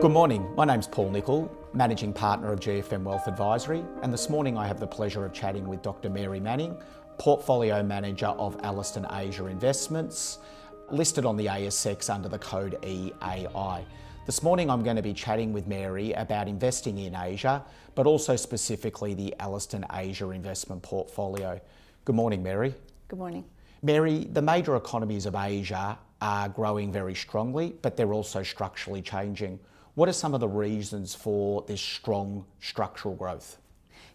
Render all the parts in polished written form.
Good morning, my name's Paul Nicol, Managing Partner of GFM Wealth Advisory, and this morning I have the pleasure of chatting with Dr. Mary Manning, Portfolio Manager of Ellerston Asian Investments, listed on the ASX under the code EAI. This morning I'm going to be chatting with Mary about investing in Asia, but also specifically the Ellerston Asia investment portfolio. Good morning, Mary. Good morning. Mary, the major economies of Asia are growing very strongly, but they're also structurally changing. What are some of the reasons for this strong structural growth?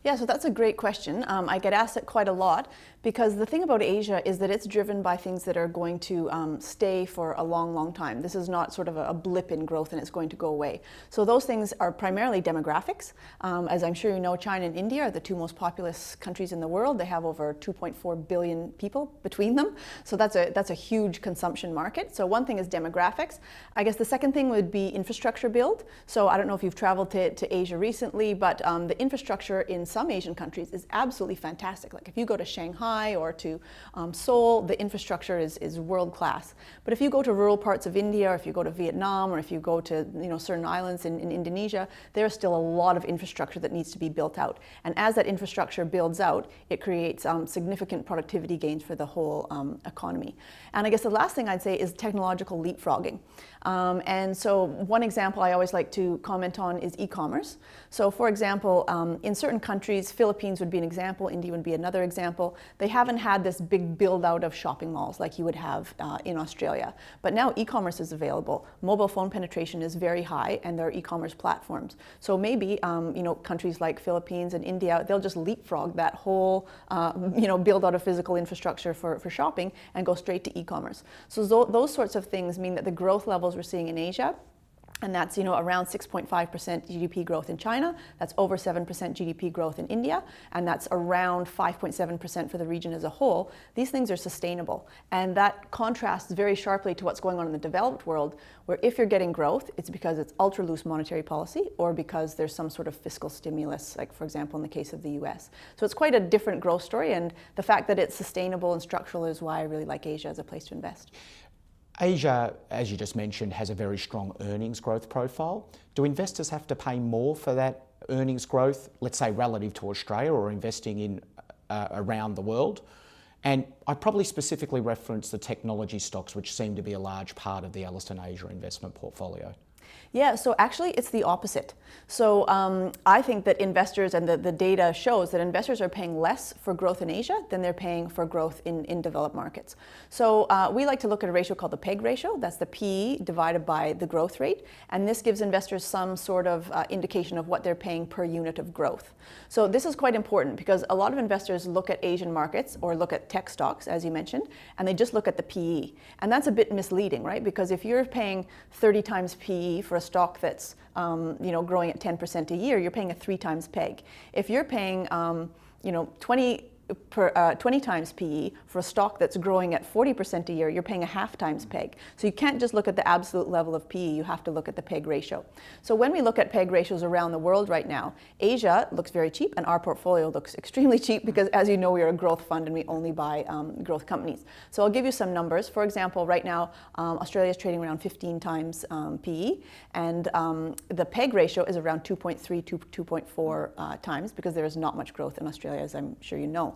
Yeah, so that's a great question. I get asked it quite a lot because the thing about Asia is that it's driven by things that are going to stay for a long, long time. This is not sort of a blip in growth and it's going to go away. So those things are primarily demographics. As I'm sure you know, China and India are the two most populous countries in the world. They have over 2.4 billion people between them. So that's a huge consumption market. So one thing is demographics. I guess the second thing would be infrastructure build. So I don't know if you've traveled to Asia recently, but the infrastructure in some Asian countries is absolutely fantastic. Like if you go to Shanghai or to Seoul, the infrastructure is world class. But if you go to rural parts of India, or if you go to Vietnam, or if you go to certain islands in Indonesia, there's still a lot of infrastructure that needs to be built out. And as that infrastructure builds out, it creates significant productivity gains for the whole economy. And I guess the last thing I'd say is technological leapfrogging. And so one example I always like to comment on is e-commerce. So for example, in certain countries, Philippines would be an example, India would be another example, they haven't had this big build out of shopping malls like you would have in Australia. But now e-commerce is available. Mobile phone penetration is very high and there are e-commerce platforms. So maybe countries like Philippines and India, they'll just leapfrog that whole build out of physical infrastructure for shopping and go straight to e-commerce. So those sorts of things mean that the growth levels we're seeing in Asia, and that's around 6.5% GDP growth in China, that's over 7% GDP growth in India, and that's around 5.7% for the region as a whole. These things are sustainable. And that contrasts very sharply to what's going on in the developed world, where if you're getting growth, it's because it's ultra loose monetary policy or because there's some sort of fiscal stimulus, like for example in the case of the US. So it's quite a different growth story, and the fact that it's sustainable and structural is why I really like Asia as a place to invest. Asia, as you just mentioned, has a very strong earnings growth profile. Do investors have to pay more for that earnings growth, let's say relative to Australia or investing in around the world? And I probably specifically reference the technology stocks, which seem to be a large part of the Ellerston Asia investment portfolio. Yeah, so actually it's the opposite. So I think that investors, and the data shows that investors are paying less for growth in Asia than they're paying for growth in developed markets. So we like to look at a ratio called the PEG ratio. That's the PE divided by the growth rate. And this gives investors some sort of indication of what they're paying per unit of growth. So this is quite important because a lot of investors look at Asian markets or look at tech stocks, as you mentioned, and they just look at the PE. And that's a bit misleading, right? Because if you're paying 30 times PE for a stock that's growing at 10% a year, you're paying a 3 times PEG. If you're paying 20 times PE for a stock that's growing at 40% a year, you're paying a half times PEG. So you can't just look at the absolute level of PE, you have to look at the PEG ratio. So when we look at PEG ratios around the world right now, Asia looks very cheap and our portfolio looks extremely cheap because, as you know, we are a growth fund and we only buy growth companies. So I'll give you some numbers. For example, right now, Australia is trading around 15 times PE, and the PEG ratio is around 2.3 to 2.4 times because there is not much growth in Australia, as I'm sure you know.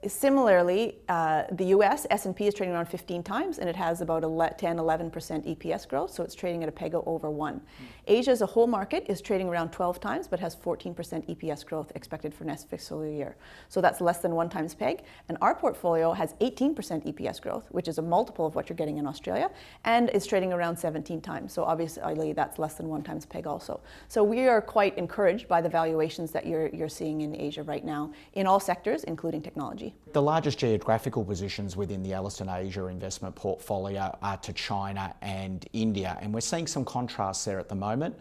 Similarly, the US S&P is trading around 15 times and it has about 10-11% EPS growth, so it's trading at a PEG of over 1. Asia as a whole market is trading around 12 times but has 14% EPS growth expected for next fiscal year. So that's less than 1 times PEG, and our portfolio has 18% EPS growth, which is a multiple of what you're getting in Australia, and is trading around 17 times. So obviously that's less than 1 times PEG also. So we are quite encouraged by the valuations that you're seeing in Asia right now in all sectors, including technology. The largest geographical positions within the Ellerston Asia investment portfolio are to China and India, and we're seeing some contrasts there at the moment.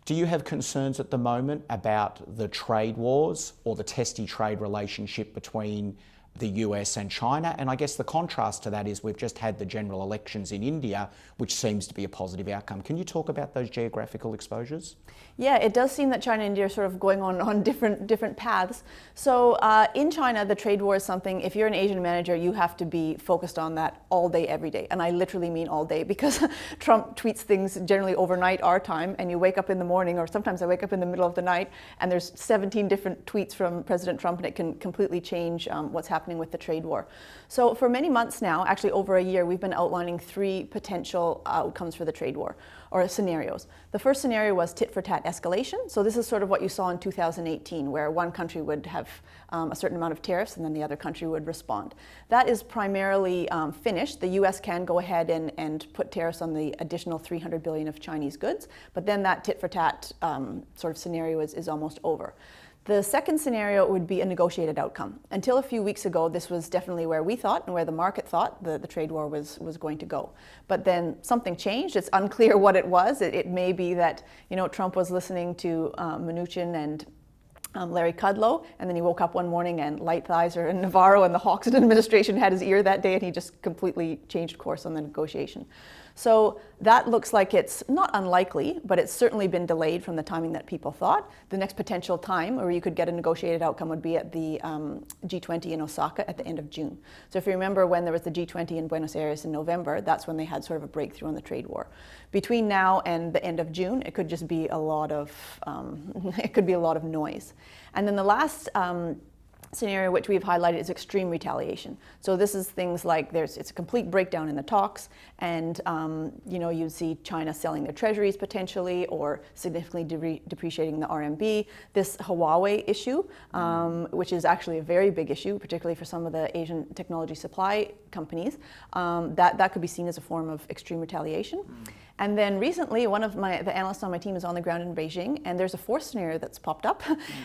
Do you have concerns at the moment about the trade wars or the testy trade relationship between the US and China. And I guess the contrast to that is we've just had the general elections in India, which seems to be a positive outcome. Can you talk about those geographical exposures? Yeah, it does seem that China and India are sort of going on different paths. So in China, the trade war is something, if you're an Asian manager, you have to be focused on that all day, every day. And I literally mean all day, because Trump tweets things generally overnight our time, and you wake up in the morning, or sometimes I wake up in the middle of the night, and there's 17 different tweets from President Trump, and it can completely change what's happening with the trade war. So for many months now, actually over a year, we've been outlining 3 potential outcomes for the trade war, or scenarios. The first scenario was tit-for-tat escalation. So this is sort of what you saw in 2018, where one country would have a certain amount of tariffs and then the other country would respond. That is primarily finished. The US can go ahead and put tariffs on the additional 300 billion of Chinese goods, but then that tit-for-tat sort of scenario is almost over. The second scenario would be a negotiated outcome. Until a few weeks ago, this was definitely where we thought and where the market thought the trade war was going to go. But then something changed. It's unclear what it was. It may be that, you know, Trump was listening to Mnuchin and Larry Kudlow, and then he woke up one morning and Lighthizer and Navarro and the Hawkson administration had his ear that day, and he just completely changed course on the negotiation. So that looks like it's not unlikely, but it's certainly been delayed from the timing that people thought. The next potential time where you could get a negotiated outcome would be at the G20 in Osaka at the end of June. So if you remember when there was the G20 in Buenos Aires in November, that's when they had sort of a breakthrough on the trade war. Between now and the end of June, it could just be a lot of noise. And then the last scenario which we've highlighted is extreme retaliation. So this is things like it's a complete breakdown in the talks, and you know, you'd see China selling their treasuries potentially, or significantly depreciating the RMB. This Huawei issue, which is actually a very big issue, particularly for some of the Asian technology supply companies, that could be seen as a form of extreme retaliation. And then recently, one of the analysts on my team is on the ground in Beijing, and there's a 4th scenario that's popped up.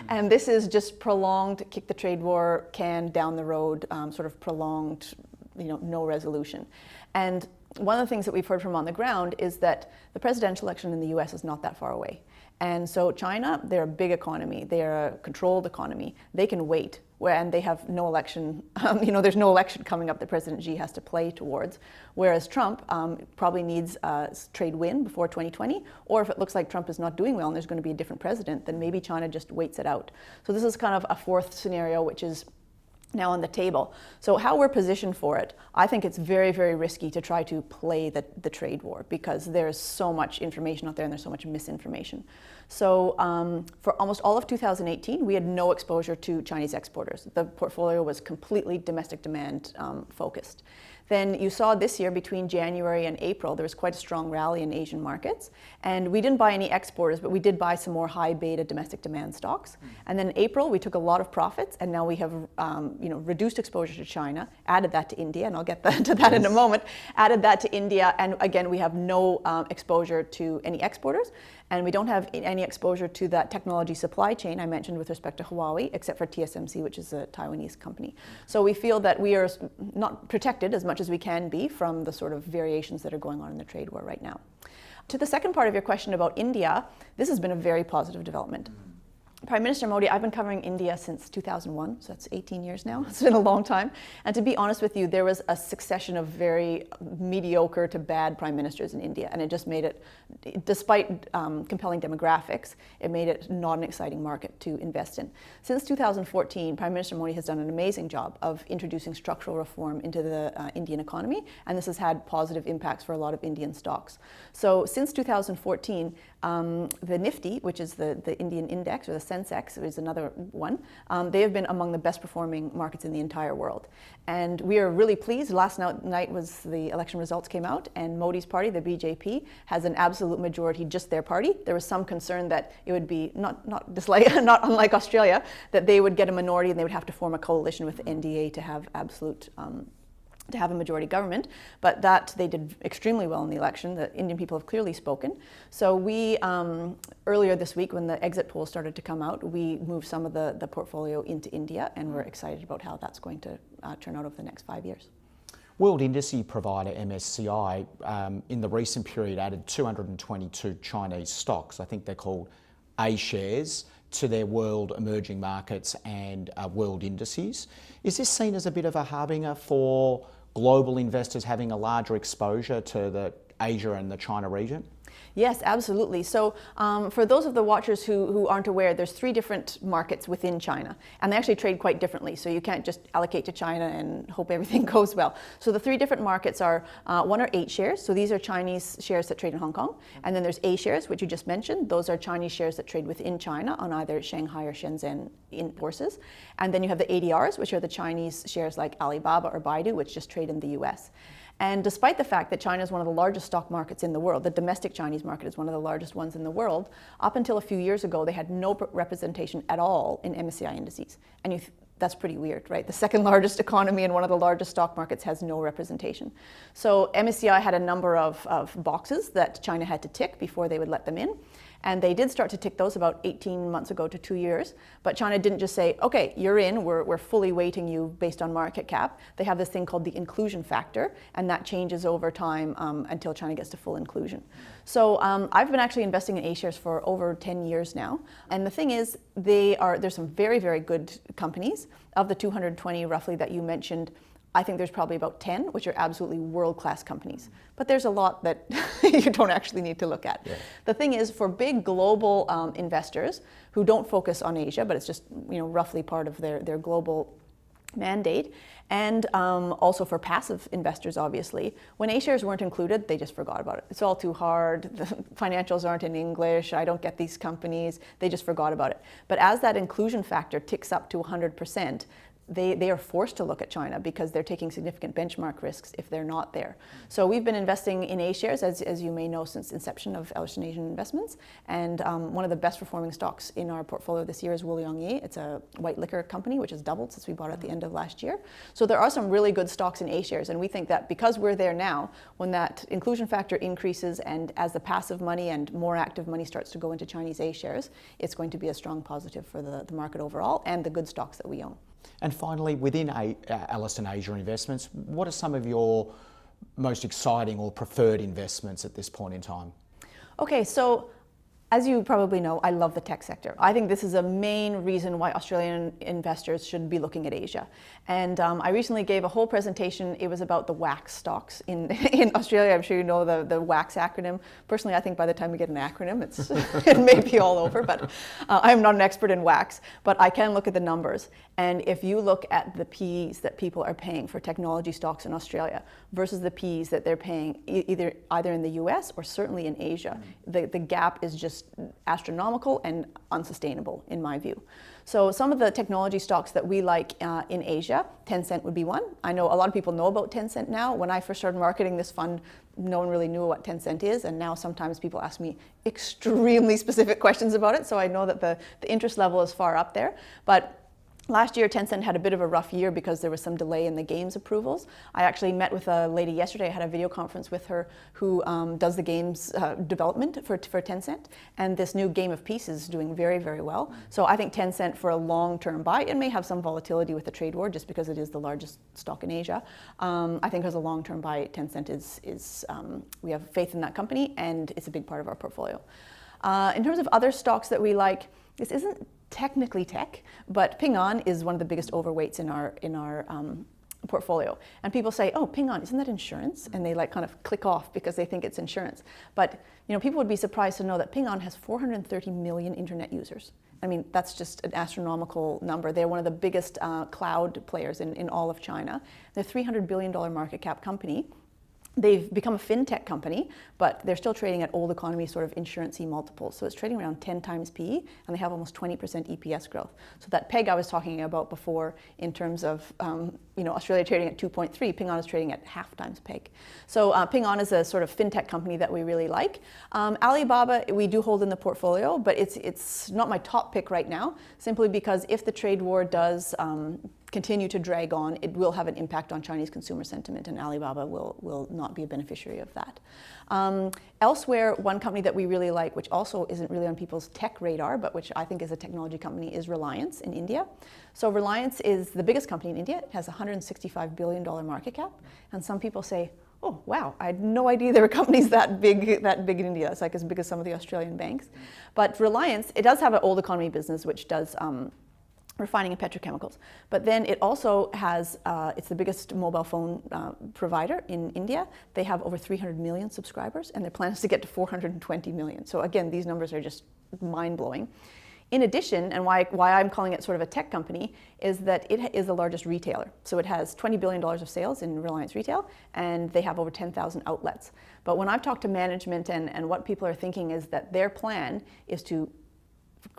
And this is just prolonged, kick the trade war can down the road, sort of prolonged, you know, no resolution. And one of the things that we've heard from on the ground is that the presidential election in the US is not that far away. And so China, they're a big economy, they're a controlled economy, they can wait, and they have no election, you know, there's no election coming up that President Xi has to play towards. Whereas Trump probably needs a trade win before 2020, or if it looks like Trump is not doing well and there's going to be a different president, then maybe China just waits it out. So this is kind of a 4th scenario, which is now on the table. So how we're positioned for it, I think it's very, very risky to try to play the trade war, because there's so much information out there and there's so much misinformation. So for almost all of 2018, we had no exposure to Chinese exporters. The portfolio was completely domestic demand focused. Then you saw this year, between January and April, there was quite a strong rally in Asian markets. And we didn't buy any exporters, but we did buy some more high beta domestic demand stocks. And then in April, we took a lot of profits, and now we have you know, reduced exposure to China, added that to India, and I'll get to that in a moment, added that to India, and again, we have no exposure to any exporters. And we don't have any exposure to that technology supply chain I mentioned with respect to Huawei, except for TSMC, which is a Taiwanese company. So we feel that we are not protected as much as we can be from the sort of variations that are going on in the trade war right now. To the second part of your question about India, this has been a very positive development. Prime Minister Modi, I've been covering India since 2001, so that's 18 years now. It's been a long time. And to be honest with you, there was a succession of very mediocre to bad prime ministers in India, and it just made it, despite compelling demographics, it made it not an exciting market to invest in. Since 2014, Prime Minister Modi has done an amazing job of introducing structural reform into the Indian economy, and this has had positive impacts for a lot of Indian stocks. So since 2014, the Nifty, which is the Indian index, or the Sensex is another one, they have been among the best performing markets in the entire world. And we are really pleased. Last night was the election results came out, and Modi's party, the BJP, has an absolute majority, just their party. There was some concern that it would be, not unlike Australia, that they would get a minority and they would have to form a coalition with the NDA to have absolute to have a majority government, but that they did extremely well in the election. The Indian people have clearly spoken. So we, earlier this week when the exit polls started to come out, we moved some of the portfolio into India, and we're excited about how that's going to turn out over the next 5 years. World indice provider MSCI in the recent period added 222 Chinese stocks. I think they're called A shares to their world emerging markets and world indices. Is this seen as a bit of a harbinger for global investors having a larger exposure to the Asia and the China region? Yes, absolutely. So for those of the watchers who aren't aware, there's 3 different markets within China, and they actually trade quite differently. So you can't just allocate to China and hope everything goes well. So the 3 different markets are, one are H shares. So these are Chinese shares that trade in Hong Kong. And then there's A shares, which you just mentioned. Those are Chinese shares that trade within China on either Shanghai or Shenzhen in bourses. And then you have the ADRs, which are the Chinese shares like Alibaba or Baidu, which just trade in the US. And despite the fact that China is one of the largest stock markets in the world, the domestic Chinese market is one of the largest ones in the world, up until a few years ago, they had no representation at all in MSCI indices. And that's pretty weird, right? The second largest economy and one of the largest stock markets has no representation. So MSCI had a number of boxes that China had to tick before they would let them in. And they did start to tick those about 18 months ago to 2 years. But China didn't just say, okay, you're in, we're fully weighting you based on market cap. They have this thing called the inclusion factor, and that changes over time until China gets to full inclusion. So I've been actually investing in A shares for over 10 years now. And the thing is, there's some very, very good companies. Of the 220 roughly that you mentioned, I think there's probably about 10 which are absolutely world-class companies. But there's a lot that you don't actually need to look at. Yeah. The thing is, for big global investors who don't focus on Asia, but it's just roughly part of their global mandate, and also for passive investors, obviously, when A shares weren't included, they just forgot about it. It's all too hard, the financials aren't in English, I don't get these companies, they just forgot about it. But as that inclusion factor ticks up to 100%, they are forced to look at China because they're taking significant benchmark risks if they're not there. So we've been investing in A shares, as you may know, since inception of Ellerston Asian Investments. And one of the best performing stocks in our portfolio this year is Wuliangye. It's a white liquor company, which has doubled since we bought it at the end of last year. So there are some really good stocks in A shares. And we think that because we're there now, when that inclusion factor increases and as the passive money and more active money starts to go into Chinese A shares, it's going to be a strong positive for the market overall and the good stocks that we own. And finally, within Ellerston Asian Investments, what are some of your most exciting or preferred investments at this point in time? Okay, so as you probably know, I love the tech sector. I think this is a main reason why Australian investors should be looking at Asia. And I recently gave a whole presentation. It was about the WAX stocks in Australia. I'm sure you know the WAX acronym. Personally, I think by the time we get an acronym, it may be all over. But I'm not an expert in WAX, but I can look at the numbers. And if you look at the P's that people are paying for technology stocks in Australia versus the P's that they're paying either in the US or certainly in Asia, the gap is just astronomical and unsustainable in my view. So some of the technology stocks that we like in Asia, Tencent would be one. I know a lot of people know about Tencent now. When I first started marketing this fund, no one really knew what Tencent is, and now sometimes people ask me extremely specific questions about it, so I know that the interest level is far up there. But last year, Tencent had a bit of a rough year because there was some delay in the games approvals. I actually met with a lady yesterday. I had a video conference with her who does the games development for Tencent. And this new Game of Peace is doing very, very well. So I think Tencent for a long-term buy, it may have some volatility with the trade war just because it is the largest stock in Asia. I think as a long-term buy, Tencent is we have faith in that company and it's a big part of our portfolio. In terms of other stocks that we like, this isn't technically tech, but Ping An is one of the biggest overweights in our portfolio. And people say, oh, Ping An, isn't that insurance? And they kind of click off because they think it's insurance. But people would be surprised to know that Ping An has 430 million internet users. I mean, that's just an astronomical number. They're one of the biggest cloud players in all of China. They're a $300 billion market cap company. They've become a fintech company, but they're still trading at old economy sort of insurance-y multiples. So it's trading around 10 times PE, and they have almost 20% EPS growth. So that PEG I was talking about before in terms of Australia trading at 2.3, Ping An is trading at half times PEG. So Ping An is a sort of fintech company that we really like. Alibaba, we do hold in the portfolio, but it's not my top pick right now, simply because if the trade war does continue to drag on, it will have an impact on Chinese consumer sentiment, and Alibaba will not be a beneficiary of that. Elsewhere, one company that we really like, which also isn't really on people's tech radar, but which I think is a technology company, is Reliance in India. So Reliance is the biggest company in India. It has a $165 billion market cap, and some people say, oh wow, I had no idea there were companies that big in India. It's like as big as some of the Australian banks. But Reliance, it does have an old economy business which does refining and petrochemicals. But then it also has, it's the biggest mobile phone provider in India. They have over 300 million subscribers, and their plan is to get to 420 million. So again, these numbers are just mind-blowing. In addition, and why I'm calling it sort of a tech company, is that it is the largest retailer. So it has $20 billion of sales in Reliance Retail, and they have over 10,000 outlets. But when I've talked to management and what people are thinking is that their plan is to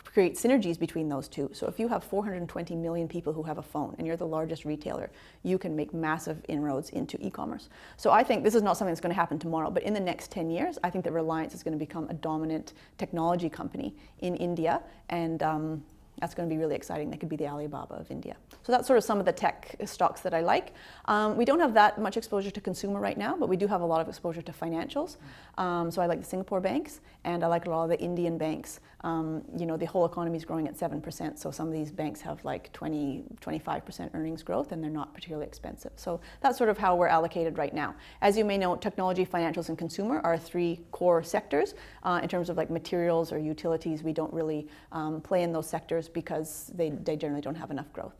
create synergies between those two. So if you have 420 million people who have a phone and you're the largest retailer, you can make massive inroads into e-commerce. So I think this is not something that's going to happen tomorrow, but in the next 10 years, I think that Reliance is going to become a dominant technology company in India, and that's going to be really exciting. They could be the Alibaba of India. So that's sort of some of the tech stocks that I like. We don't have that much exposure to consumer right now, but we do have a lot of exposure to financials. So I like the Singapore banks, and I like a lot of the Indian banks. The whole economy is growing at 7%, so some of these banks have like 25% earnings growth, and they're not particularly expensive. So that's sort of how we're allocated right now. As you may know, technology, financials, and consumer are three core sectors. In terms of like materials or utilities, we don't really play in those sectors because they generally don't have enough growth.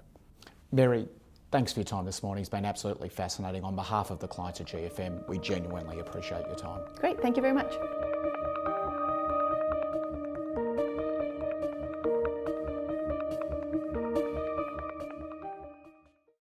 Mary, thanks for your time this morning. It's been absolutely fascinating. On behalf of the clients at GFM, we genuinely appreciate your time. Great, thank you very much.